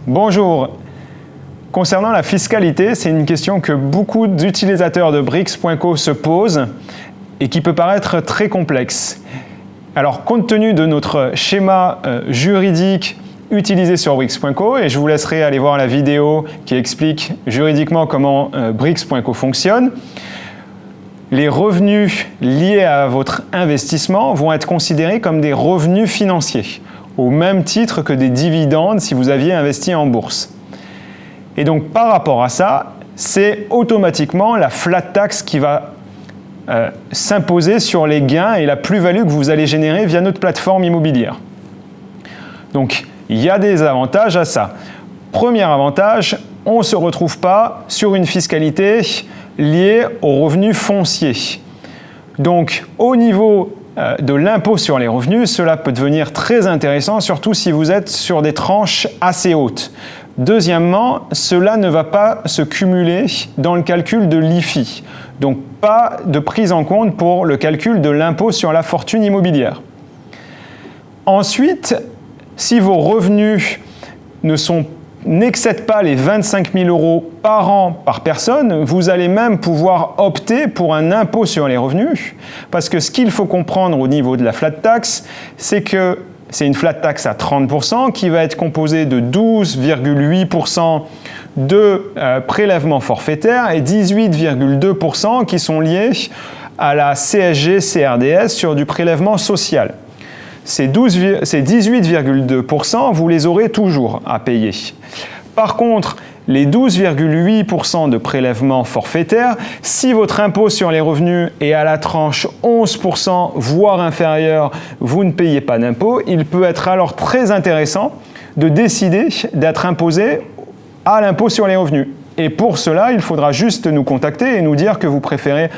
Bonjour. Concernant la fiscalité, c'est une question que beaucoup d'utilisateurs de Brix.co se posent et qui peut paraître très complexe. Alors, compte tenu de notre schéma juridique utilisé sur Brix.co, et je vous laisserai aller voir la vidéo qui explique juridiquement comment Brix.co fonctionne, les revenus liés à votre investissement vont être considérés comme des revenus financiers, au même titre que des dividendes si vous aviez investi en bourse. Et donc, par rapport à ça, c'est automatiquement la flat tax qui va s'imposer sur les gains et la plus-value que vous allez générer via notre plateforme immobilière. Donc, il y a des avantages à ça. Premier avantage, on ne se retrouve pas sur une fiscalité liée aux revenus fonciers. Donc, au niveau de l'impôt sur les revenus, cela peut devenir très intéressant, surtout si vous êtes sur des tranches assez hautes. Deuxièmement, cela ne va pas se cumuler dans le calcul de l'IFI, donc pas de prise en compte pour le calcul de l'impôt sur la fortune immobilière. Ensuite, si vos revenus n'excèdent pas les 25 000 € par an par personne, vous allez même pouvoir opter pour un impôt sur les revenus, parce que ce qu'il faut comprendre au niveau de la flat tax, c'est que c'est une flat tax à 30% qui va être composée de 12,8% de prélèvements forfaitaires et 18,2% qui sont liés à la CSG-CRDS sur du prélèvement social. Ces 18,2%, vous les aurez toujours à payer. Par contre, les 12,8% de prélèvements forfaitaires, si votre impôt sur les revenus est à la tranche 11%, voire inférieur, vous ne payez pas d'impôt. Il peut être alors très intéressant de décider d'être imposé à l'impôt sur les revenus. Et pour cela, il faudra juste nous contacter et nous dire que vous préférez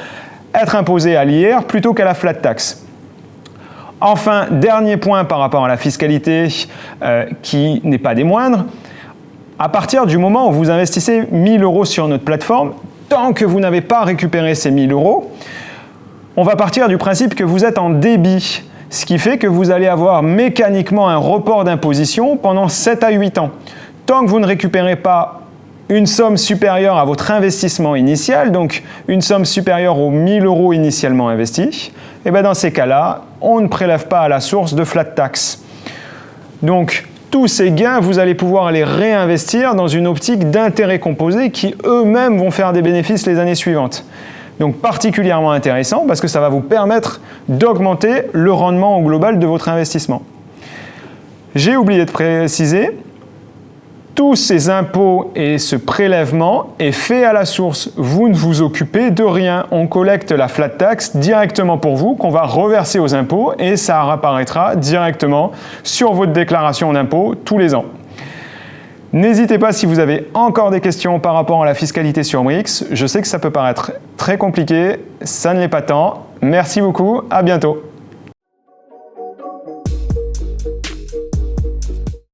être imposé à l'IR plutôt qu'à la flat tax. Enfin, dernier point par rapport à la fiscalité qui n'est pas des moindres. À partir du moment où vous investissez 1 000 € sur notre plateforme, tant que vous n'avez pas récupéré ces 1 000 €, on va partir du principe que vous êtes en débit, ce qui fait que vous allez avoir mécaniquement un report d'imposition pendant 7 à 8 ans. Tant que vous ne récupérez pas une somme supérieure à votre investissement initial, donc une somme supérieure aux 1 000 € initialement investis, et bien dans ces cas-là, on ne prélève pas à la source de flat tax. Donc, tous ces gains, vous allez pouvoir les réinvestir dans une optique d'intérêts composés qui eux-mêmes vont faire des bénéfices les années suivantes. Donc particulièrement intéressant parce que ça va vous permettre d'augmenter le rendement au global de votre investissement. J'ai oublié de préciser, tous ces impôts et ce prélèvement est fait à la source. Vous ne vous occupez de rien. On collecte la flat tax directement pour vous, qu'on va reverser aux impôts et ça apparaîtra directement sur votre déclaration d'impôt tous les ans. N'hésitez pas si vous avez encore des questions par rapport à la fiscalité sur Brix. Je sais que ça peut paraître très compliqué, ça ne l'est pas tant. Merci beaucoup, à bientôt.